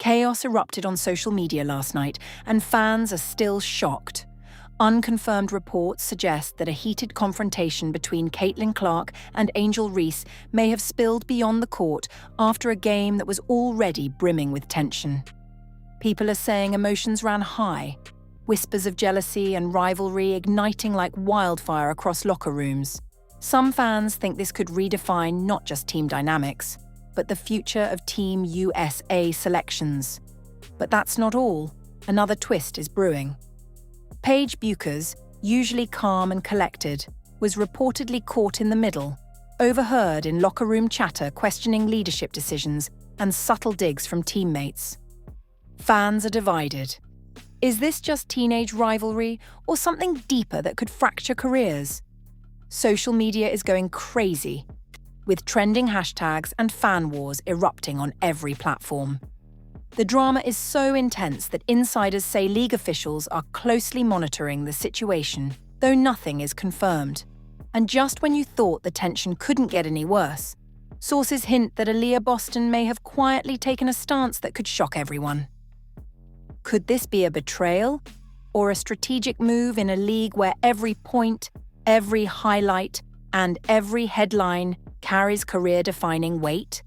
Chaos erupted on social media last night, and fans are still shocked. Unconfirmed reports suggest that a heated confrontation between Caitlin Clark and Angel Reese may have spilled beyond the court after a game that was already brimming with tension. People are saying emotions ran high, whispers of jealousy and rivalry igniting like wildfire across locker rooms. Some fans think this could redefine not just team dynamics, but the future of Team USA selections. But that's not all. Another twist is brewing. Paige Buchers, usually calm and collected, was reportedly caught in the middle, overheard in locker room chatter questioning leadership decisions and subtle digs from teammates. Fans are divided. Is this just teenage rivalry or something deeper that could fracture careers? Social media is going crazy, with trending hashtags and fan wars erupting on every platform. The drama is so intense that insiders say league officials are closely monitoring the situation, though nothing is confirmed. And just when you thought the tension couldn't get any worse, sources hint that Aaliyah Boston may have quietly taken a stance that could shock everyone. Could this be a betrayal, or a strategic move in a league where every point, every highlight, and every headline carries career-defining weight?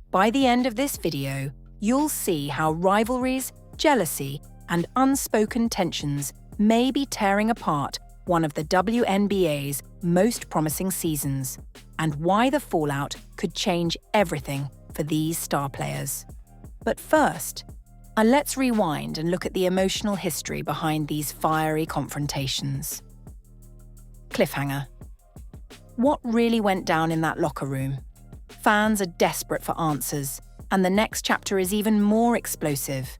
By the end of this video, you'll see how rivalries, jealousy, and unspoken tensions may be tearing apart one of the WNBA's most promising seasons, and why the fallout could change everything for these star players. But first, let's rewind and look at the emotional history behind these fiery confrontations. Cliffhanger. What really went down in that locker room? Fans are desperate for answers, and the next chapter is even more explosive.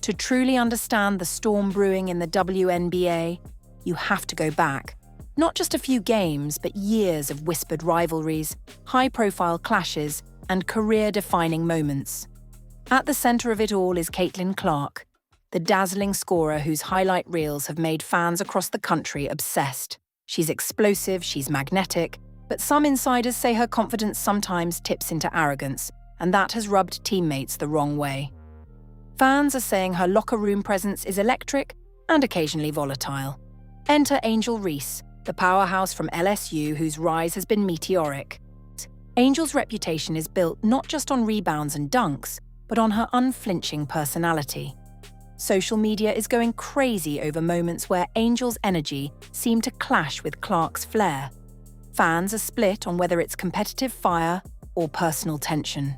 To truly understand the storm brewing in the WNBA, you have to go back. Not just a few games, but years of whispered rivalries, high-profile clashes, and career-defining moments. At the center of it all is Caitlin Clark, the dazzling scorer whose highlight reels have made fans across the country obsessed. She's explosive, she's magnetic, but some insiders say her confidence sometimes tips into arrogance, and that has rubbed teammates the wrong way. Fans are saying her locker room presence is electric and occasionally volatile. Enter Angel Reese, the powerhouse from LSU whose rise has been meteoric. Angel's reputation is built not just on rebounds and dunks, but on her unflinching personality. Social media is going crazy over moments where Angel's energy seemed to clash with Clark's flair. Fans are split on whether it's competitive fire or personal tension.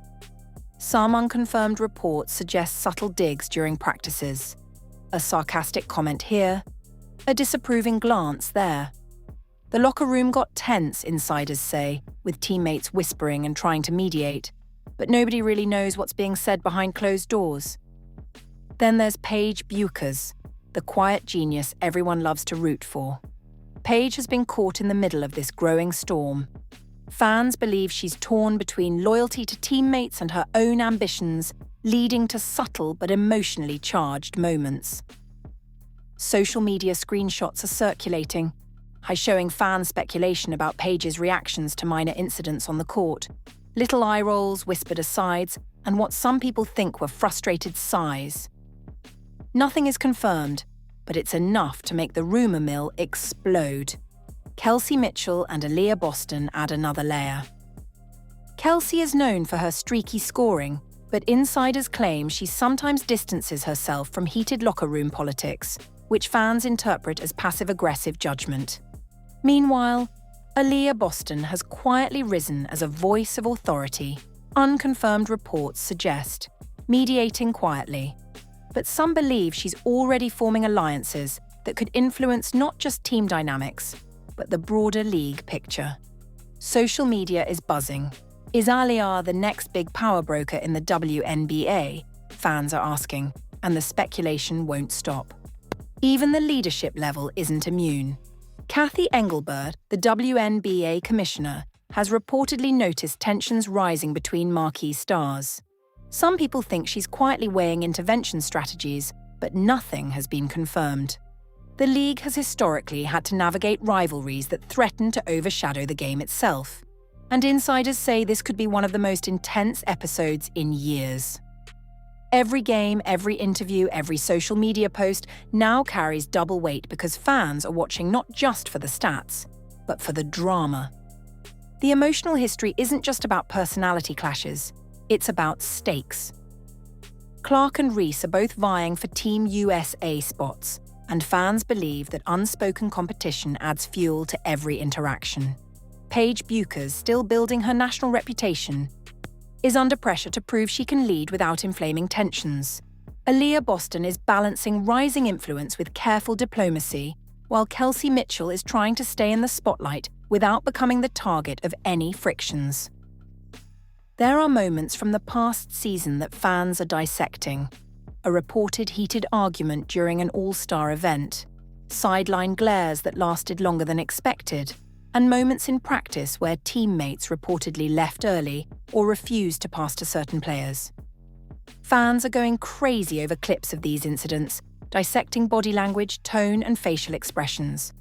Some unconfirmed reports suggest subtle digs during practices. A sarcastic comment here, a disapproving glance there. The locker room got tense, insiders say, with teammates whispering and trying to mediate, but nobody really knows what's being said behind closed doors. Then there's Paige Buchers, the quiet genius everyone loves to root for. Paige has been caught in the middle of this growing storm. Fans believe she's torn between loyalty to teammates and her own ambitions, leading to subtle but emotionally charged moments. Social media screenshots are circulating, showing fan speculation about Paige's reactions to minor incidents on the court. Little eye rolls, whispered asides, and what some people think were frustrated sighs. Nothing is confirmed, but it's enough to make the rumor mill explode. Kelsey Mitchell and Aaliyah Boston add another layer. Kelsey is known for her streaky scoring, but insiders claim she sometimes distances herself from heated locker room politics, which fans interpret as passive-aggressive judgment. Meanwhile, Aaliyah Boston has quietly risen as a voice of authority, unconfirmed reports suggest, mediating quietly. But some believe she's already forming alliances that could influence not just team dynamics, but the broader league picture. Social media is buzzing. Is Aaliyah the next big power broker in the WNBA? Fans are asking, and the speculation won't stop. Even the leadership level isn't immune. Kathy Engelbert, the WNBA commissioner, has reportedly noticed tensions rising between marquee stars. Some people think she's quietly weighing intervention strategies, but nothing has been confirmed. The league has historically had to navigate rivalries that threaten to overshadow the game itself, and insiders say this could be one of the most intense episodes in years. Every game, every interview, every social media post now carries double weight because fans are watching not just for the stats, but for the drama. The emotional history isn't just about personality clashes, it's about stakes. Clark and Reese are both vying for Team USA spots, and fans believe that unspoken competition adds fuel to every interaction. Paige Buecher's, still building her national reputation, is under pressure to prove she can lead without inflaming tensions. Aaliyah Boston is balancing rising influence with careful diplomacy, while Kelsey Mitchell is trying to stay in the spotlight without becoming the target of any frictions. There are moments from the past season that fans are dissecting. A reported heated argument during an all-star event, sideline glares that lasted longer than expected, and moments in practice where teammates reportedly left early or refused to pass to certain players. Fans are going crazy over clips of these incidents, dissecting body language, tone, and facial expressions.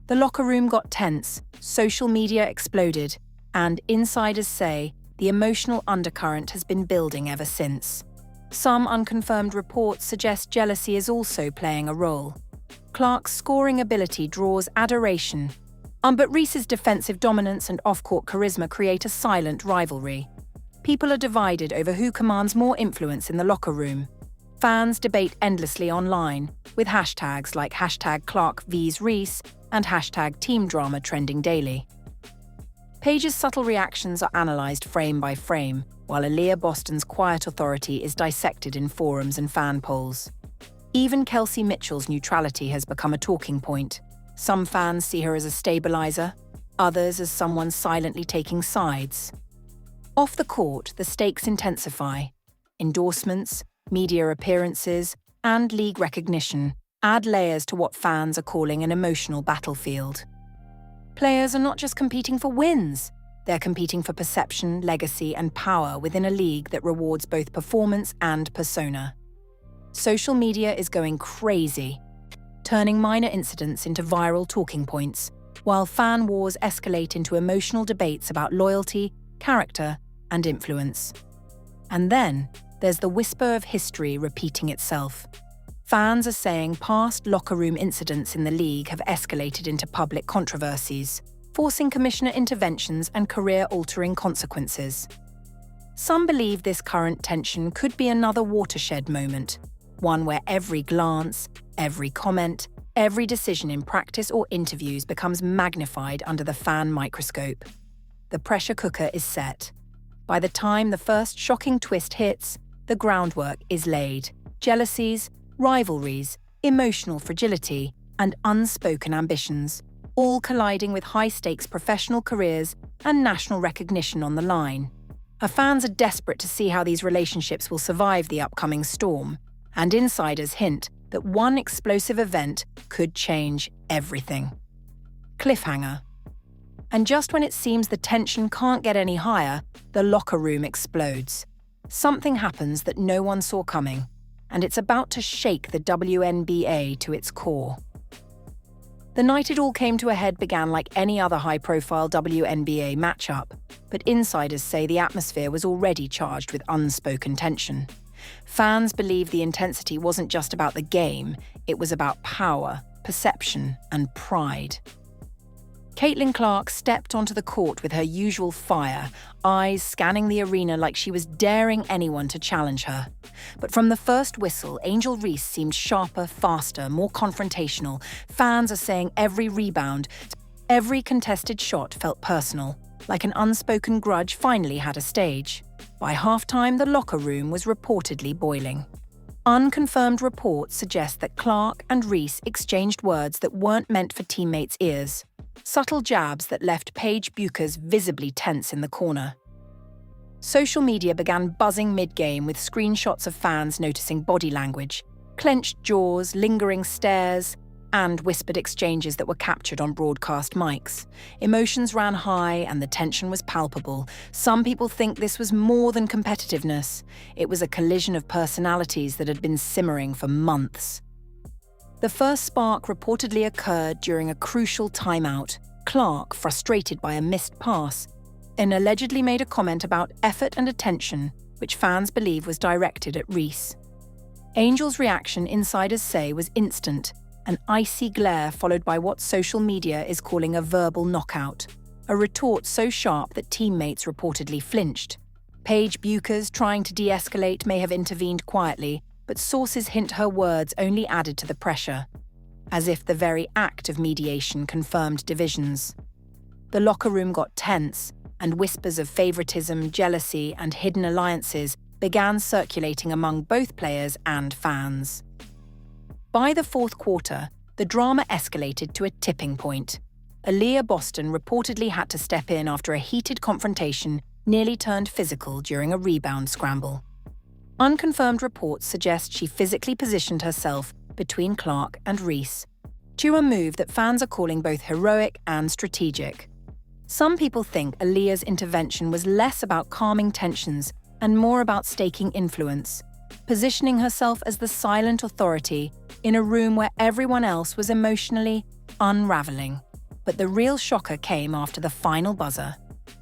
The locker room got tense, social media exploded, and insiders say the emotional undercurrent has been building ever since. Some unconfirmed reports suggest jealousy is also playing a role. Clark's scoring ability draws adoration, but Reese's defensive dominance and off-court charisma create a silent rivalry. People are divided over who commands more influence in the locker room. Fans debate endlessly online, with hashtags like #Clark vs Reese and #TeamDrama trending daily. Paige's subtle reactions are analysed frame by frame, while Aaliyah Boston's quiet authority is dissected in forums and fan polls. Even Kelsey Mitchell's neutrality has become a talking point. Some fans see her as a stabilizer, others as someone silently taking sides. Off the court, the stakes intensify. Endorsements, media appearances, and league recognition add layers to what fans are calling an emotional battlefield. Players are not just competing for wins, they're competing for perception, legacy, and power within a league that rewards both performance and persona. Social media is going crazy, turning minor incidents into viral talking points, while fan wars escalate into emotional debates about loyalty, character, and influence. And then, there's the whisper of history repeating itself. Fans are saying past locker room incidents in the league have escalated into public controversies, forcing commissioner interventions and career-altering consequences. Some believe this current tension could be another watershed moment, one where every glance, every comment, every decision in practice or interviews becomes magnified under the fan microscope. The pressure cooker is set. By the time the first shocking twist hits, the groundwork is laid. Jealousies, rivalries, emotional fragility, and unspoken ambitions, all colliding with high-stakes professional careers and national recognition on the line. Our fans are desperate to see how these relationships will survive the upcoming storm, and insiders hint that one explosive event could change everything. Cliffhanger. And just when it seems the tension can't get any higher, the locker room explodes. Something happens that no one saw coming, and it's about to shake the WNBA to its core. The night it all came to a head began like any other high-profile WNBA matchup, but insiders say the atmosphere was already charged with unspoken tension. Fans believe the intensity wasn't just about the game, it was about power, perception, and pride. Caitlin Clark stepped onto the court with her usual fire, eyes scanning the arena like she was daring anyone to challenge her. But from the first whistle, Angel Reese seemed sharper, faster, more confrontational. Fans are saying every rebound, every contested shot felt personal, like an unspoken grudge finally had a stage. By halftime, the locker room was reportedly boiling. Unconfirmed reports suggest that Clark and Reese exchanged words that weren't meant for teammates' ears. Subtle jabs that left Paige Buecher's visibly tense in the corner. Social media began buzzing mid-game with screenshots of fans noticing body language, clenched jaws, lingering stares, and whispered exchanges that were captured on broadcast mics. Emotions ran high and the tension was palpable. Some people think this was more than competitiveness. It was a collision of personalities that had been simmering for months. The first spark reportedly occurred during a crucial timeout. Clark, frustrated by a missed pass, and allegedly made a comment about effort and attention, which fans believe was directed at Reese. Angel's reaction, insiders say, was instant, an icy glare followed by what social media is calling a verbal knockout, a retort so sharp that teammates reportedly flinched. Paige Buchers, trying to de-escalate, may have intervened quietly, but sources hint her words only added to the pressure, as if the very act of mediation confirmed divisions. The locker room got tense, and whispers of favoritism, jealousy, and hidden alliances began circulating among both players and fans. By the fourth quarter, the drama escalated to a tipping point. Aaliyah Boston reportedly had to step in after a heated confrontation nearly turned physical during a rebound scramble. Unconfirmed reports suggest she physically positioned herself between Clark and Reese, to a move that fans are calling both heroic and strategic. Some people think Aaliyah's intervention was less about calming tensions and more about staking influence, positioning herself as the silent authority in a room where everyone else was emotionally unraveling. But the real shocker came after the final buzzer.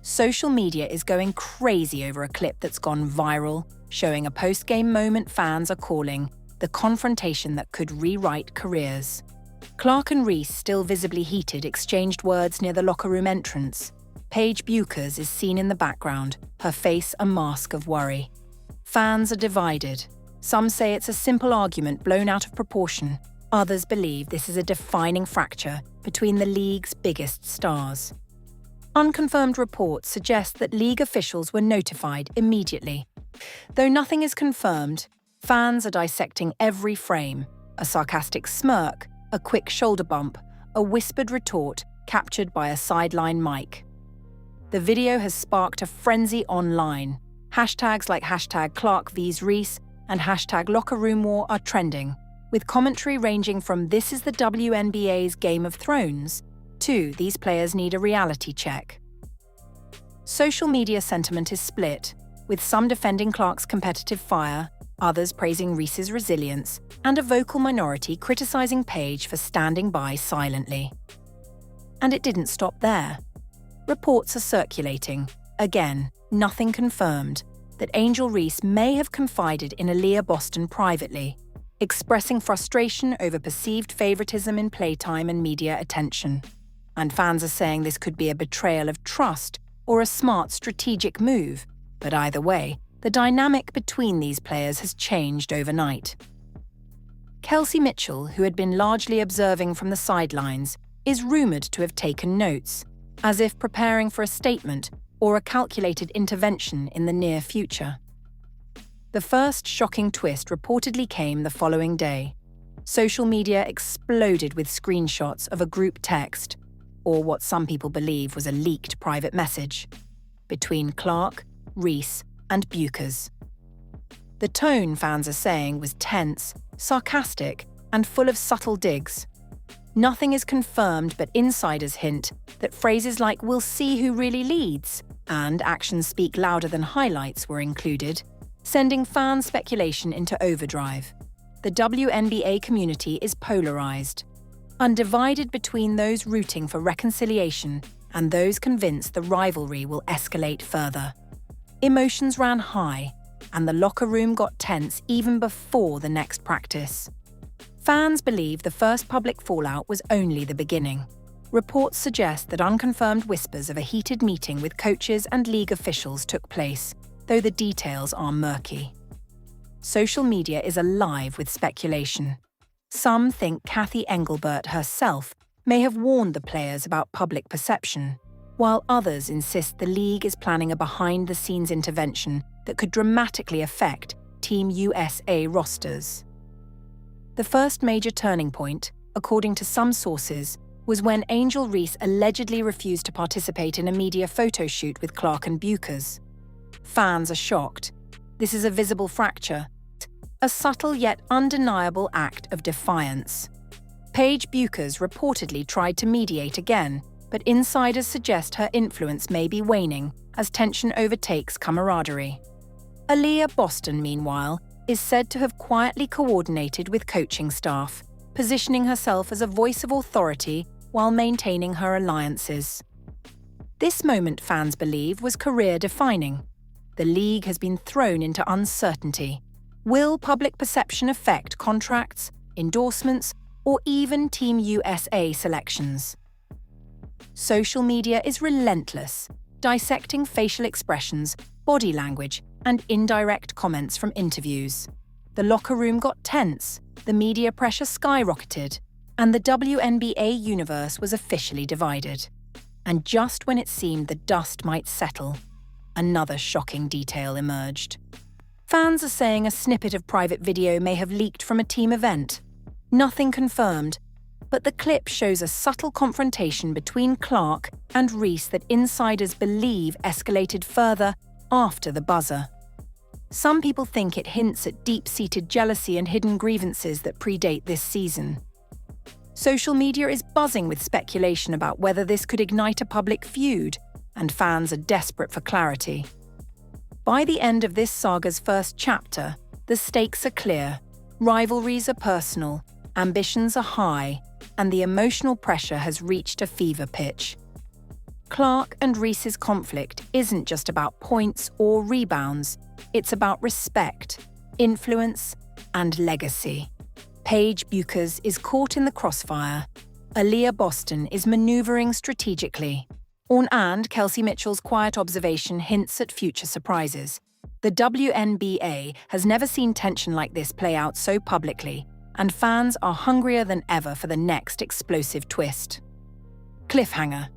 Social media is going crazy over a clip that's gone viral, showing a post-game moment fans are calling the confrontation that could rewrite careers. Clark and Reese, still visibly heated, exchanged words near the locker room entrance. Paige Buchers is seen in the background, her face a mask of worry. Fans are divided. Some say it's a simple argument blown out of proportion. Others believe this is a defining fracture between the league's biggest stars. Unconfirmed reports suggest that league officials were notified immediately. Though nothing is confirmed, fans are dissecting every frame: a sarcastic smirk, a quick shoulder bump, a whispered retort captured by a sideline mic. The video has sparked a frenzy online. Hashtags like #Clark vs Reese and #LockerRoomWar are trending, with commentary ranging from "This is the WNBA's Game of Thrones" to "These players need a reality check." Social media sentiment is split, with some defending Clark's competitive fire, others praising Reese's resilience, and a vocal minority criticizing Paige for standing by silently. And it didn't stop there. Reports are circulating, again, nothing confirmed, that Angel Reese may have confided in Aaliyah Boston privately, expressing frustration over perceived favoritism in playtime and media attention. And fans are saying this could be a betrayal of trust or a smart strategic move, but either way, the dynamic between these players has changed overnight. Kelsey Mitchell, who had been largely observing from the sidelines, is rumoured to have taken notes, as if preparing for a statement or a calculated intervention in the near future. The first shocking twist reportedly came the following day. Social media exploded with screenshots of a group text, or what some people believe was a leaked private message, between Clark, Reese, and Buchers. The tone, fans are saying, was tense, sarcastic, and full of subtle digs. Nothing is confirmed, but insiders hint that phrases like "we'll see who really leads" and "actions speak louder than highlights" were included, sending fan speculation into overdrive. The WNBA community is polarized, undivided between those rooting for reconciliation and those convinced the rivalry will escalate further. Emotions ran high, and the locker room got tense even before the next practice. Fans believe the first public fallout was only the beginning. Reports suggest that unconfirmed whispers of a heated meeting with coaches and league officials took place, though the details are murky. Social media is alive with speculation. Some think Kathy Engelbert herself may have warned the players about public perception, while others insist the league is planning a behind-the-scenes intervention that could dramatically affect Team USA rosters. The first major turning point, according to some sources, was when Angel Reese allegedly refused to participate in a media photo shoot with Clark and Buchers. Fans are shocked. This is a visible fracture, a subtle yet undeniable act of defiance. Paige Buchers reportedly tried to mediate again, but insiders suggest her influence may be waning as tension overtakes camaraderie. Aaliyah Boston, meanwhile, is said to have quietly coordinated with coaching staff, positioning herself as a voice of authority while maintaining her alliances. This moment, fans believe, was career-defining. the league has been thrown into uncertainty. Will public perception affect contracts, endorsements, or even Team USA selections? Social media is relentless, dissecting facial expressions, body language, and indirect comments from interviews. The locker room got tense, the media pressure skyrocketed, and the WNBA universe was officially divided. And just when it seemed the dust might settle, another shocking detail emerged. Fans are saying a snippet of private video may have leaked from a team event. Nothing confirmed, but the clip shows a subtle confrontation between Clark and Reese that insiders believe escalated further after the buzzer. Some people think it hints at deep-seated jealousy and hidden grievances that predate this season. Social media is buzzing with speculation about whether this could ignite a public feud, and fans are desperate for clarity. By the end of this saga's first chapter, the stakes are clear, rivalries are personal, ambitions are high, and the emotional pressure has reached a fever pitch. Clark and Reese's conflict isn't just about points or rebounds, it's about respect, influence, and legacy. Paige Buchers is caught in the crossfire. Aaliyah Boston is maneuvering strategically. And Kelsey Mitchell's quiet observation hints at future surprises. The WNBA has never seen tension like this play out so publicly, and fans are hungrier than ever for the next explosive twist. Cliffhanger.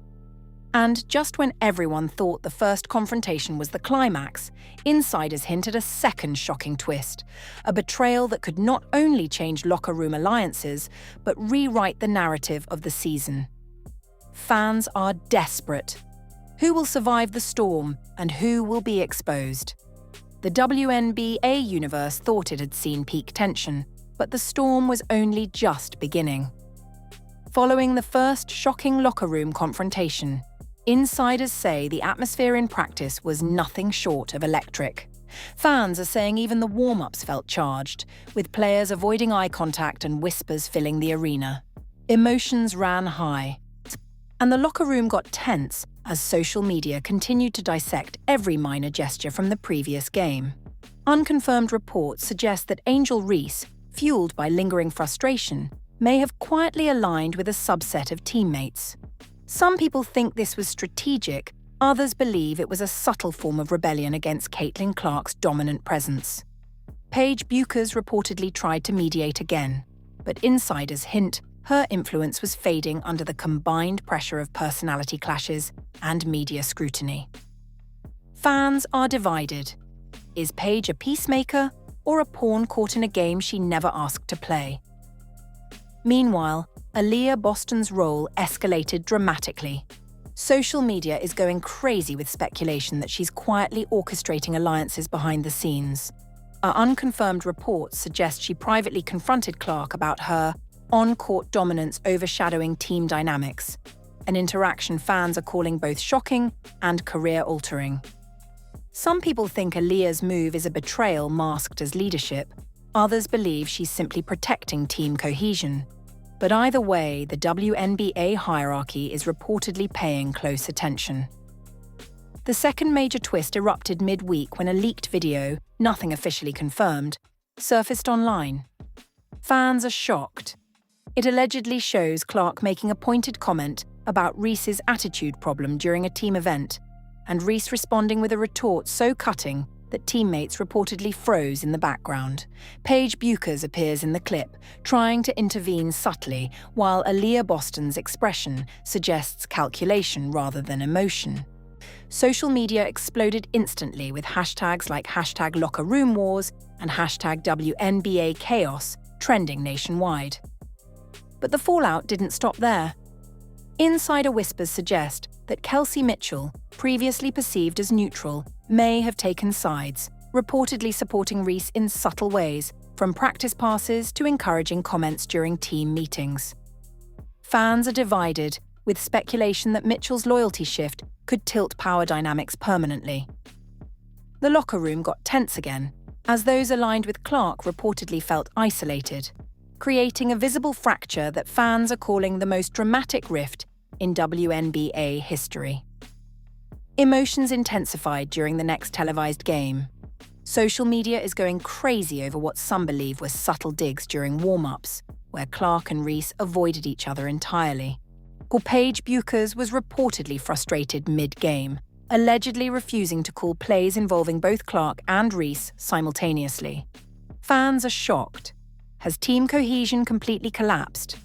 And just when everyone thought the first confrontation was the climax, insiders hinted a second shocking twist, a betrayal that could not only change locker room alliances, but rewrite the narrative of the season. Fans are desperate. Who will survive the storm, and who will be exposed? The WNBA universe thought it had seen peak tension, but the storm was only just beginning. Following the first shocking locker room confrontation, insiders say the atmosphere in practice was nothing short of electric. Fans are saying even the warm-ups felt charged, with players avoiding eye contact and whispers filling the arena. Emotions ran high, and the locker room got tense as social media continued to dissect every minor gesture from the previous game. Unconfirmed reports suggest that Angel Reese, fueled by lingering frustration, may have quietly aligned with a subset of teammates. Some people think this was strategic, others believe it was a subtle form of rebellion against Caitlin Clark's dominant presence. Paige Buchers reportedly tried to mediate again, but insiders hint her influence was fading under the combined pressure of personality clashes and media scrutiny. Fans are divided. Is Paige a peacemaker or a pawn caught in a game she never asked to play? Meanwhile, Aaliyah Boston's role escalated dramatically. Social media is going crazy with speculation that she's quietly orchestrating alliances behind the scenes. Unconfirmed reports suggest she privately confronted Clark about her on-court dominance overshadowing team dynamics, an interaction fans are calling both shocking and career-altering. Some people think Aaliyah's move is a betrayal masked as leadership. Others believe she's simply protecting team cohesion. But either way, the WNBA hierarchy is reportedly paying close attention. The second major twist erupted mid-week when a leaked video, nothing officially confirmed, surfaced online. Fans are shocked. It allegedly shows Clark making a pointed comment about Reese's attitude problem during a team event, and Reese responding with a retort so cutting that teammates reportedly froze in the background. Paige Buchers appears in the clip, trying to intervene subtly, while Aaliyah Boston's expression suggests calculation rather than emotion. Social media exploded instantly with hashtags like #LockerRoomWars and #WNBAChaos trending nationwide. But the fallout didn't stop there. Insider whispers suggest that Kelsey Mitchell, previously perceived as neutral, may have taken sides, reportedly supporting Reese in subtle ways, from practice passes to encouraging comments during team meetings. Fans are divided, with speculation that Mitchell's loyalty shift could tilt power dynamics permanently. The locker room got tense again, as those aligned with Clark reportedly felt isolated, creating a visible fracture that fans are calling the most dramatic rift in WNBA history. Emotions intensified during the next televised game. Social media is going crazy over what some believe were subtle digs during warm-ups, where Clark and Reese avoided each other entirely. Paige Buchers was reportedly frustrated mid-game, allegedly refusing to call plays involving both Clark and Reese simultaneously. Fans are shocked. Has team cohesion completely collapsed?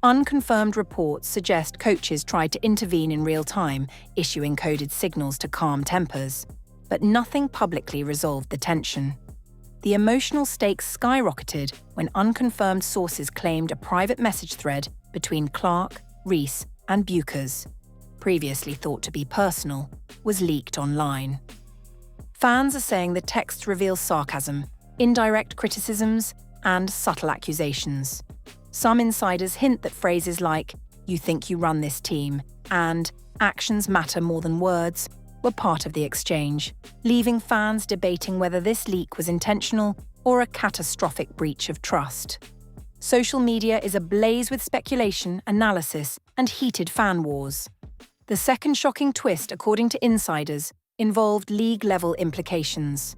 Unconfirmed reports suggest coaches tried to intervene in real time, issuing coded signals to calm tempers. But nothing publicly resolved the tension. The emotional stakes skyrocketed when unconfirmed sources claimed a private message thread between Clark, Reese, and Buchers, previously thought to be personal, was leaked online. Fans are saying the texts reveal sarcasm, indirect criticisms, and subtle accusations. Some insiders hint that phrases like, "You think you run this team," and "actions matter more than words," were part of the exchange, leaving fans debating whether this leak was intentional or a catastrophic breach of trust. Social media is ablaze with speculation, analysis, and heated fan wars. The second shocking twist, according to insiders, involved league-level implications.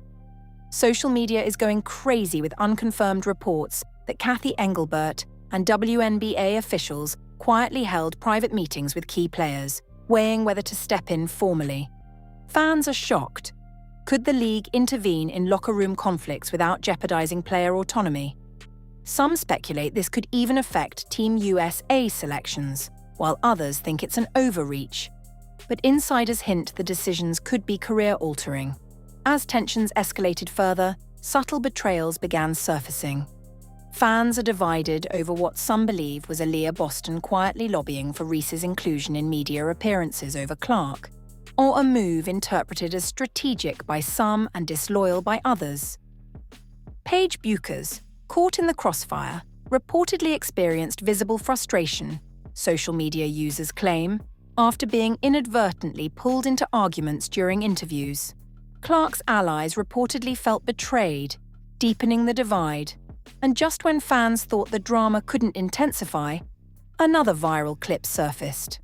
Social media is going crazy with unconfirmed reports that Kathy Engelbert and WNBA officials quietly held private meetings with key players, weighing whether to step in formally. Fans are shocked. Could the league intervene in locker room conflicts without jeopardizing player autonomy? Some speculate this could even affect Team USA selections, while others think it's an overreach. But insiders hint the decisions could be career-altering. As tensions escalated further, subtle betrayals began surfacing. Fans are divided over what some believe was Aaliyah Boston quietly lobbying for Reese's inclusion in media appearances over Clark, or a move interpreted as strategic by some and disloyal by others. Paige Buchers, caught in the crossfire, reportedly experienced visible frustration, social media users claim, after being inadvertently pulled into arguments during interviews. Clark's allies reportedly felt betrayed, deepening the divide. And just when fans thought the drama couldn't intensify, another viral clip surfaced.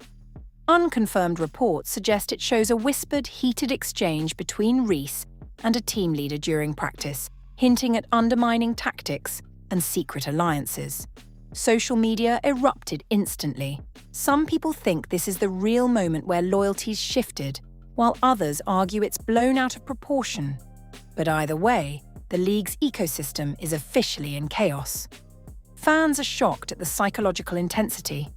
Unconfirmed reports suggest it shows a whispered, heated exchange between Reese and a team leader during practice, hinting at undermining tactics and secret alliances. Social media erupted instantly. Some people think this is the real moment where loyalties shifted, while others argue it's blown out of proportion. But either way, the league's ecosystem is officially in chaos. Fans are shocked at the psychological intensity.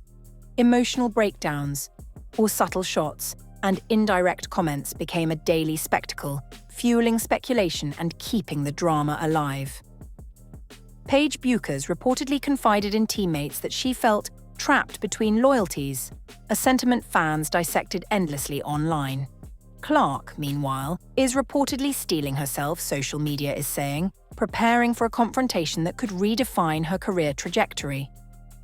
Emotional breakdowns, or subtle shots, and indirect comments became a daily spectacle, fueling speculation and keeping the drama alive. Paige Buchers reportedly confided in teammates that she felt trapped between loyalties, a sentiment fans dissected endlessly online. Clark, meanwhile, is reportedly steeling herself, social media is saying, preparing for a confrontation that could redefine her career trajectory.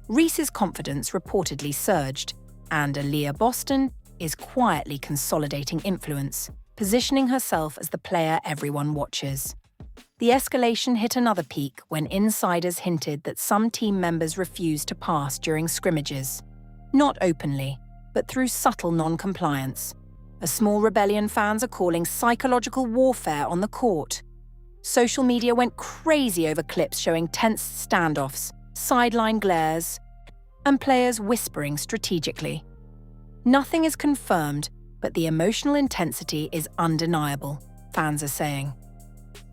Reese's confidence reportedly surged, and Aaliyah Boston is quietly consolidating influence, positioning herself as the player everyone watches. The escalation hit another peak when insiders hinted that some team members refused to pass during scrimmages. Not openly, but through subtle non-compliance. A small rebellion fans are calling psychological warfare on the court. Social media went crazy over clips showing tense standoffs, sideline glares, and players whispering strategically. Nothing is confirmed, but the emotional intensity is undeniable, fans are saying.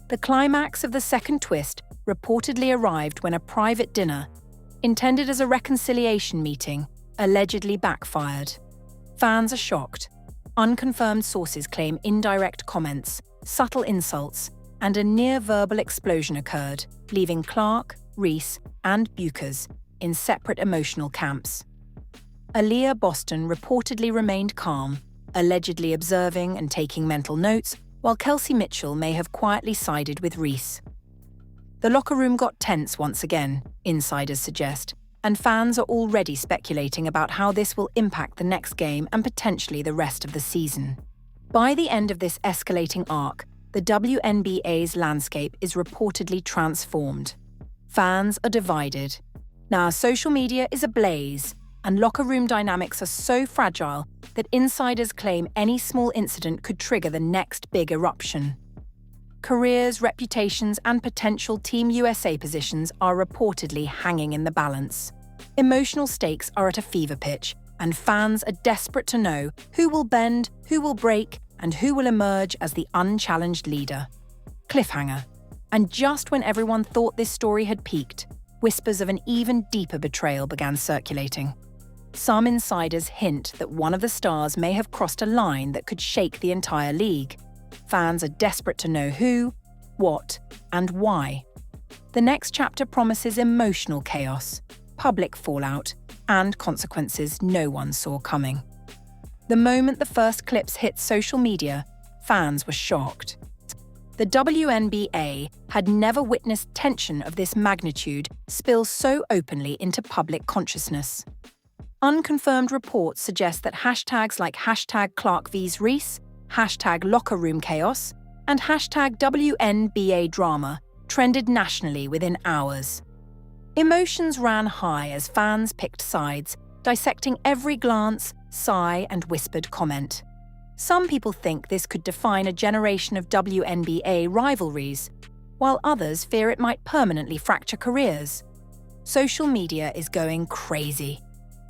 The climax of the second twist reportedly arrived when a private dinner, intended as a reconciliation meeting, allegedly backfired. Fans are shocked. Unconfirmed sources claim indirect comments, subtle insults, and a near-verbal explosion occurred, leaving Clark, Reese, and Buchers in separate emotional camps. Aaliyah Boston reportedly remained calm, allegedly observing and taking mental notes, while Kelsey Mitchell may have quietly sided with Reese. The locker room got tense once again, insiders suggest, and fans are already speculating about how this will impact the next game and potentially the rest of the season. By the end of this escalating arc, the WNBA's landscape is reportedly transformed. Fans are divided. Now social media is ablaze, and locker room dynamics are so fragile that insiders claim any small incident could trigger the next big eruption. Careers, reputations, and potential Team USA positions are reportedly hanging in the balance. Emotional stakes are at a fever pitch, and fans are desperate to know who will bend, who will break, and who will emerge as the unchallenged leader. Cliffhanger. And just when everyone thought this story had peaked, whispers of an even deeper betrayal began circulating. Some insiders hint that one of the stars may have crossed a line that could shake the entire league. Fans are desperate to know who, what, and why. The next chapter promises emotional chaos, public fallout, and consequences no one saw coming. The moment the first clips hit social media, fans were shocked. The WNBA had never witnessed tension of this magnitude spill so openly into public consciousness. Unconfirmed reports suggest that hashtags like #Clark vs. Reese, #LockerRoomChaos, and #WNBA drama trended nationally within hours. Emotions ran high as fans picked sides, dissecting every glance, sigh, and whispered comment. Some people think this could define a generation of WNBA rivalries, while others fear it might permanently fracture careers. Social media is going crazy.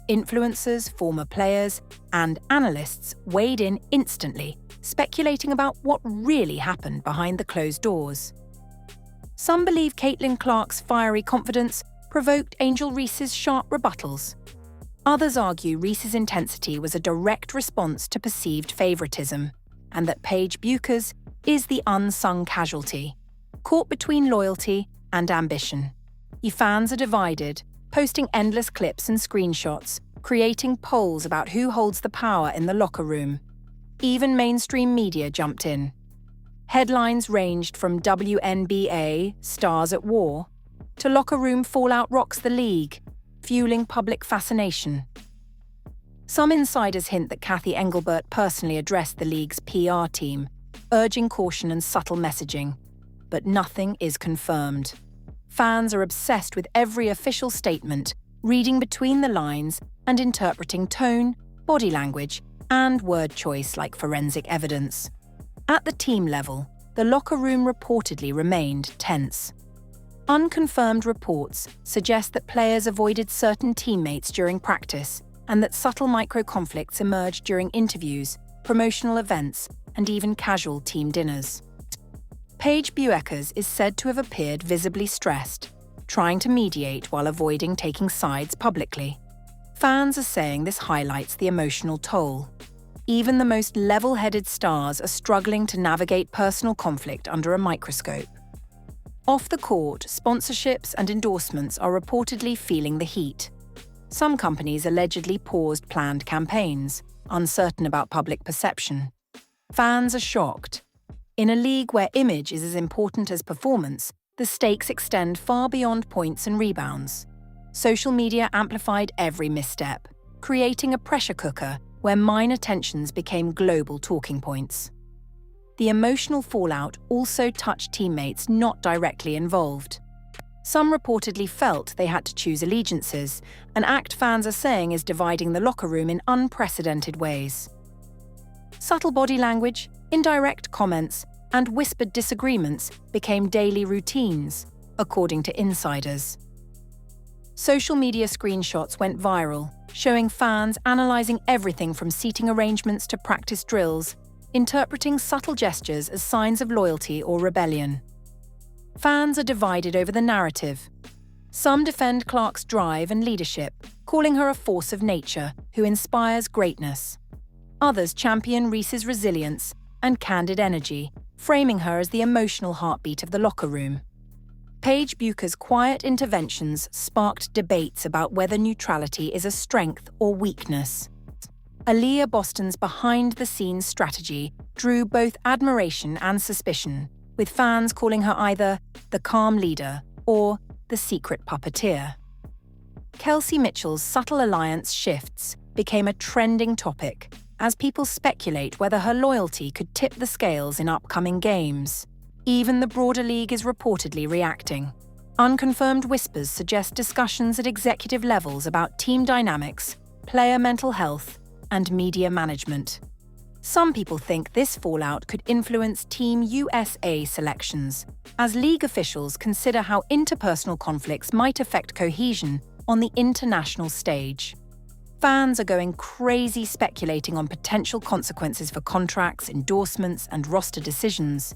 Influencers, former players, and analysts weighed in instantly, speculating about what really happened behind the closed doors. Some believe Caitlin Clark's fiery confidence provoked Angel Reese's sharp rebuttals. Others argue Reese's intensity was a direct response to perceived favoritism, and that Paige Bueckers is the unsung casualty, caught between loyalty and ambition. Fans are divided, posting endless clips and screenshots, creating polls about who holds the power in the locker room. Even mainstream media jumped in. Headlines ranged from WNBA, Stars at War, to Locker Room Fallout Rocks the League, fueling public fascination. Some insiders hint that Kathy Engelbert personally addressed the league's PR team, urging caution and subtle messaging, but nothing is confirmed. Fans are obsessed with every official statement, reading between the lines and interpreting tone, body language, and word choice like forensic evidence. At the team level, the locker room reportedly remained tense. Unconfirmed reports suggest that players avoided certain teammates during practice and that subtle micro-conflicts emerged during interviews, promotional events, and even casual team dinners. Paige Bueckers is said to have appeared visibly stressed, trying to mediate while avoiding taking sides publicly. Fans are saying this highlights the emotional toll. Even the most level-headed stars are struggling to navigate personal conflict under a microscope. Off the court, sponsorships and endorsements are reportedly feeling the heat. Some companies allegedly paused planned campaigns, uncertain about public perception. Fans are shocked. In a league where image is as important as performance, the stakes extend far beyond points and rebounds. Social media amplified every misstep, creating a pressure cooker where minor tensions became global talking points. The emotional fallout also touched teammates not directly involved. Some reportedly felt they had to choose allegiances, an act fans are saying is dividing the locker room in unprecedented ways. Subtle body language, indirect comments, and whispered disagreements became daily routines, according to insiders. Social media screenshots went viral, showing fans analysing everything from seating arrangements to practice drills, interpreting subtle gestures as signs of loyalty or rebellion. Fans are divided over the narrative. Some defend Clark's drive and leadership, calling her a force of nature who inspires greatness. Others champion Reese's resilience and candid energy, framing her as the emotional heartbeat of the locker room. Paige Bueckers' quiet interventions sparked debates about whether neutrality is a strength or weakness. Aaliyah Boston's behind-the-scenes strategy drew both admiration and suspicion, with fans calling her either the calm leader or the secret puppeteer. Kelsey Mitchell's subtle alliance shifts became a trending topic as people speculate whether her loyalty could tip the scales in upcoming games. Even the broader league is reportedly reacting. Unconfirmed whispers suggest discussions at executive levels about team dynamics, player mental health, and media management. Some people think this fallout could influence Team USA selections, as league officials consider how interpersonal conflicts might affect cohesion on the international stage. Fans are going crazy speculating on potential consequences for contracts, endorsements, and roster decisions,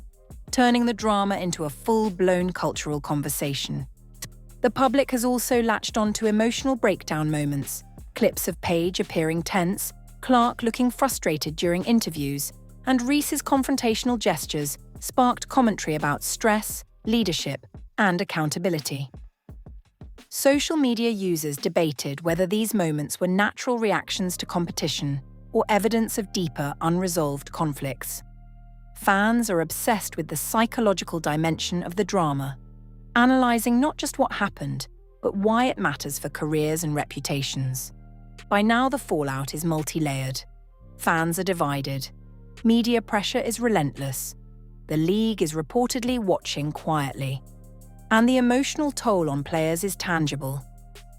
turning the drama into a full-blown cultural conversation. The public has also latched on to emotional breakdown moments, clips of Page appearing tense, Clark looking frustrated during interviews, and Reese's confrontational gestures sparked commentary about stress, leadership, and accountability. Social media users debated whether these moments were natural reactions to competition or evidence of deeper, unresolved conflicts. Fans are obsessed with the psychological dimension of the drama, analysing not just what happened, but why it matters for careers and reputations. By now, the fallout is multi-layered. Fans are divided. Media pressure is relentless. The league is reportedly watching quietly. And the emotional toll on players is tangible.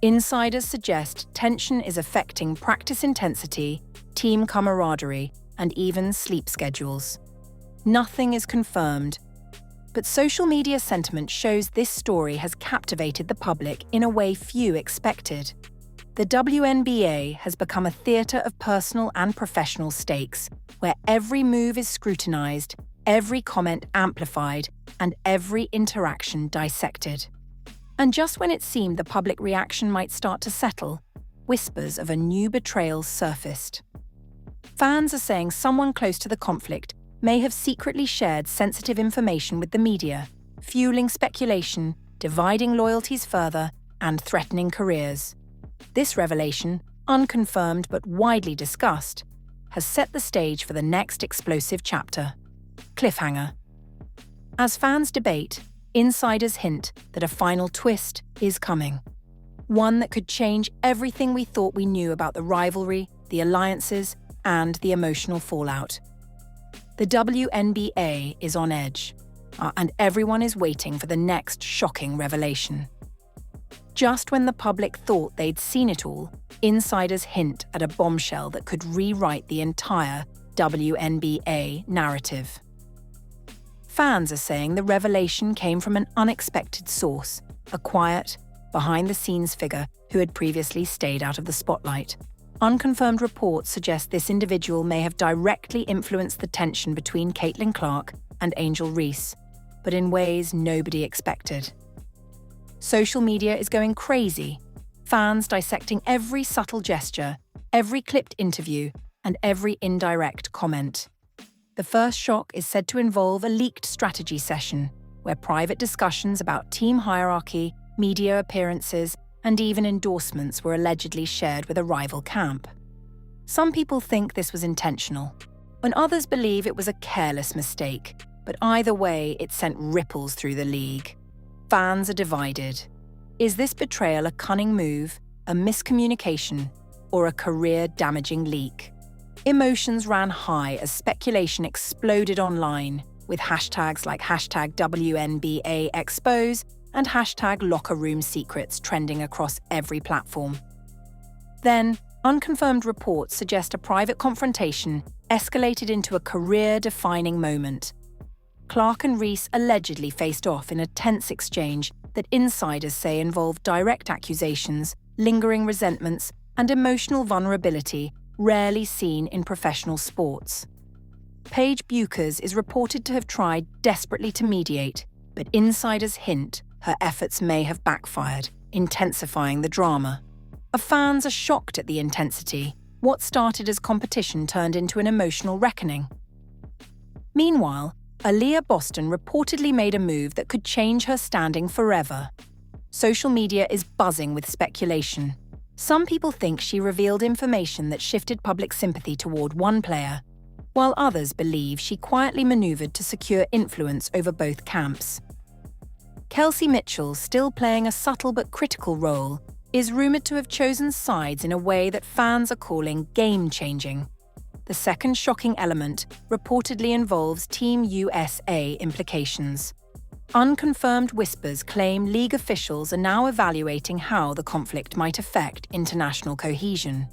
Insiders suggest tension is affecting practice intensity, team camaraderie, and even sleep schedules. Nothing is confirmed, but social media sentiment shows this story has captivated the public in a way few expected. The WNBA has become a theatre of personal and professional stakes, where every move is scrutinised, every comment amplified, and every interaction dissected. And just when it seemed the public reaction might start to settle, whispers of a new betrayal surfaced. Fans are saying someone close to the conflict may have secretly shared sensitive information with the media, fueling speculation, dividing loyalties further, and threatening careers. This revelation, unconfirmed but widely discussed, has set the stage for the next explosive chapter. Cliffhanger. As fans debate, insiders hint that a final twist is coming. One that could change everything we thought we knew about the rivalry, the alliances, and the emotional fallout. The WNBA is on edge, and everyone is waiting for the next shocking revelation. Just when the public thought they'd seen it all, insiders hint at a bombshell that could rewrite the entire WNBA narrative. Fans are saying the revelation came from an unexpected source, a quiet, behind-the-scenes figure who had previously stayed out of the spotlight. Unconfirmed reports suggest this individual may have directly influenced the tension between Caitlin Clark and Angel Reese, but in ways nobody expected. Social media is going crazy, fans dissecting every subtle gesture, every clipped interview, and every indirect comment. The first shock is said to involve a leaked strategy session, where private discussions about team hierarchy, media appearances, and even endorsements were allegedly shared with a rival camp. Some people think this was intentional, and others believe it was a careless mistake, but either way, it sent ripples through the league. Fans are divided. Is this betrayal a cunning move, a miscommunication, or a career-damaging leak? Emotions ran high as speculation exploded online, with hashtags like #WNBAExpose and #LockerRoomSecrets trending across every platform. Then, unconfirmed reports suggest a private confrontation escalated into a career-defining moment. Clark and Reese allegedly faced off in a tense exchange that insiders say involved direct accusations, lingering resentments, and emotional vulnerability rarely seen in professional sports. Paige Buchers is reported to have tried desperately to mediate, but insiders hint her efforts may have backfired, intensifying the drama. Fans are shocked at the intensity. What started as competition turned into an emotional reckoning. Meanwhile, Aaliyah Boston reportedly made a move that could change her standing forever. Social media is buzzing with speculation. Some people think she revealed information that shifted public sympathy toward one player, while others believe she quietly maneuvered to secure influence over both camps. Kelsey Mitchell, still playing a subtle but critical role, is rumored to have chosen sides in a way that fans are calling game-changing. The second shocking element reportedly involves Team USA implications. Unconfirmed whispers claim league officials are now evaluating how the conflict might affect international cohesion.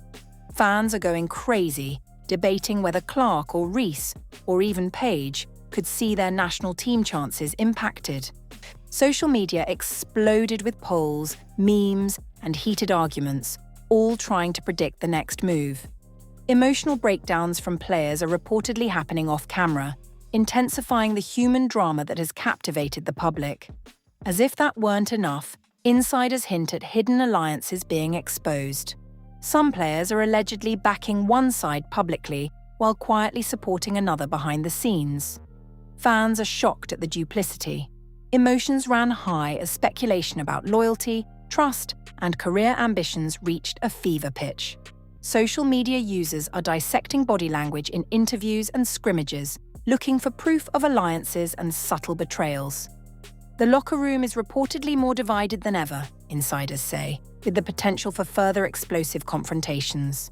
Fans are going crazy, debating whether Clark or Reese, or even Page, could see their national team chances impacted. Social media exploded with polls, memes, and heated arguments, all trying to predict the next move. Emotional breakdowns from players are reportedly happening off-camera, intensifying the human drama that has captivated the public. As if that weren't enough, insiders hint at hidden alliances being exposed. Some players are allegedly backing one side publicly while quietly supporting another behind the scenes. Fans are shocked at the duplicity. Emotions ran high as speculation about loyalty, trust, and career ambitions reached a fever pitch. Social media users are dissecting body language in interviews and scrimmages, looking for proof of alliances and subtle betrayals. The locker room is reportedly more divided than ever, insiders say, with the potential for further explosive confrontations.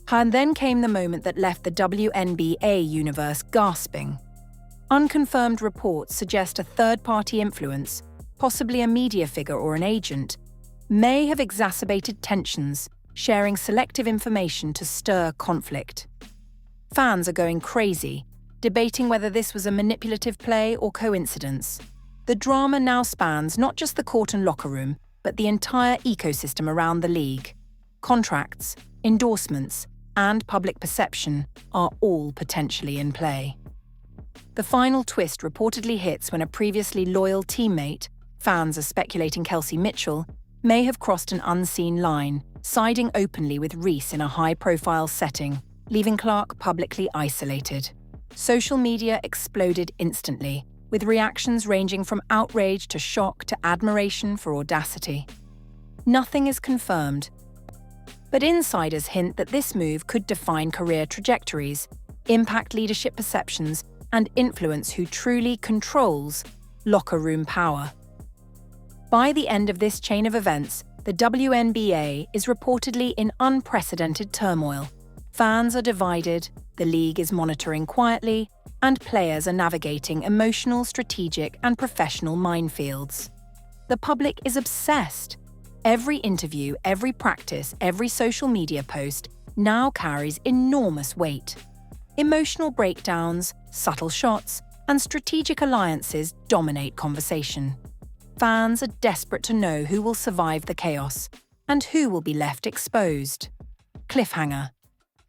And then came the moment that left the WNBA universe gasping. Unconfirmed reports suggest a third-party influence, possibly a media figure or an agent, may have exacerbated tensions, sharing selective information to stir conflict. Fans are going crazy, debating whether this was a manipulative play or coincidence. The drama now spans not just the court and locker room, but the entire ecosystem around the league. Contracts, endorsements, and public perception are all potentially in play. The final twist reportedly hits when a previously loyal teammate, fans are speculating Kelsey Mitchell, may have crossed an unseen line, siding openly with Reese in a high-profile setting, leaving Clark publicly isolated. Social media exploded instantly, with reactions ranging from outrage to shock to admiration for audacity. Nothing is confirmed, but insiders hint that this move could define career trajectories, impact leadership perceptions, and influence who truly controls locker room power. By the end of this chain of events, the WNBA is reportedly in unprecedented turmoil. Fans are divided, the league is monitoring quietly, and players are navigating emotional, strategic, and professional minefields. The public is obsessed. Every interview, every practice, every social media post now carries enormous weight. Emotional breakdowns, subtle shots, and strategic alliances dominate conversation. Fans are desperate to know who will survive the chaos and who will be left exposed. Cliffhanger.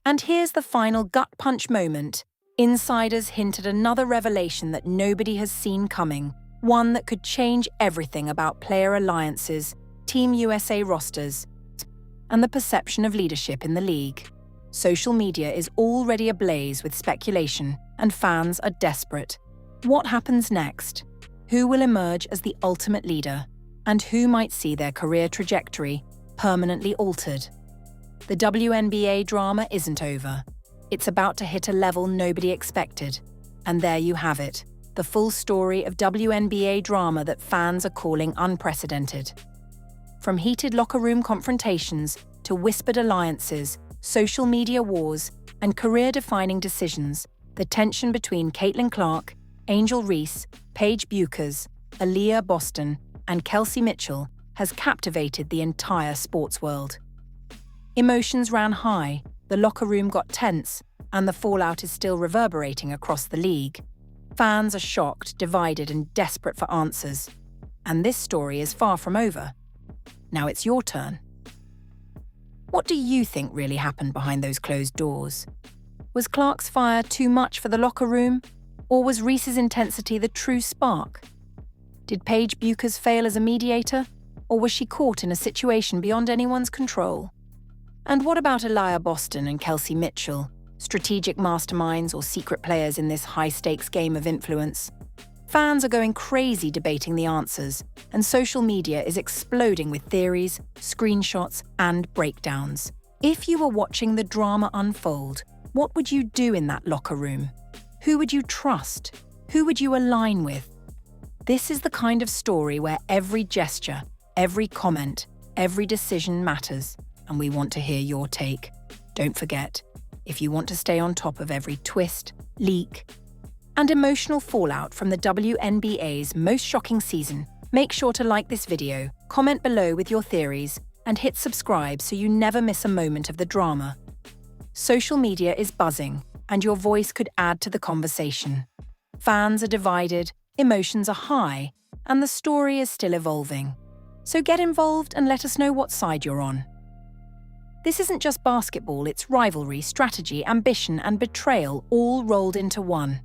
And here's the final gut-punch moment. Insiders hint at another revelation that nobody has seen coming, one that could change everything about player alliances, Team USA rosters, and the perception of leadership in the league. Social media is already ablaze with speculation, and fans are desperate. What happens next? Who will emerge as the ultimate leader, and who might see their career trajectory permanently altered? The WNBA drama isn't over. It's about to hit a level nobody expected. And there you have it, the full story of WNBA drama that fans are calling unprecedented. From heated locker room confrontations to whispered alliances, social media wars, and career-defining decisions, the tension between Caitlin Clark, Angel Reese, Paige Buchers, Aaliyah Boston, and Kelsey Mitchell has captivated the entire sports world. Emotions ran high, the locker room got tense, and the fallout is still reverberating across the league. Fans are shocked, divided, and desperate for answers. And this story is far from over. Now it's your turn. What do you think really happened behind those closed doors? Was Clark's fire too much for the locker room? Or was Reese's intensity the true spark? Did Paige Buchers fail as a mediator? Or was she caught in a situation beyond anyone's control? And what about Aaliyah Boston and Kelsey Mitchell, strategic masterminds or secret players in this high-stakes game of influence? Fans are going crazy debating the answers, and social media is exploding with theories, screenshots, and breakdowns. If you were watching the drama unfold, what would you do in that locker room? Who would you trust? Who would you align with? This is the kind of story where every gesture, every comment, every decision matters, and we want to hear your take. Don't forget, if you want to stay on top of every twist, leak, and emotional fallout from the WNBA's most shocking season, make sure to like this video, comment below with your theories, and hit subscribe so you never miss a moment of the drama. Social media is buzzing, and your voice could add to the conversation. Fans are divided, emotions are high, and the story is still evolving. So get involved and let us know what side you're on. This isn't just basketball, it's rivalry, strategy, ambition, and betrayal all rolled into one.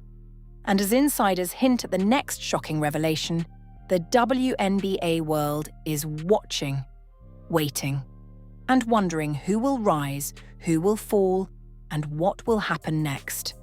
And as insiders hint at the next shocking revelation, the WNBA world is watching, waiting, and wondering who will rise, who will fall, and what will happen next.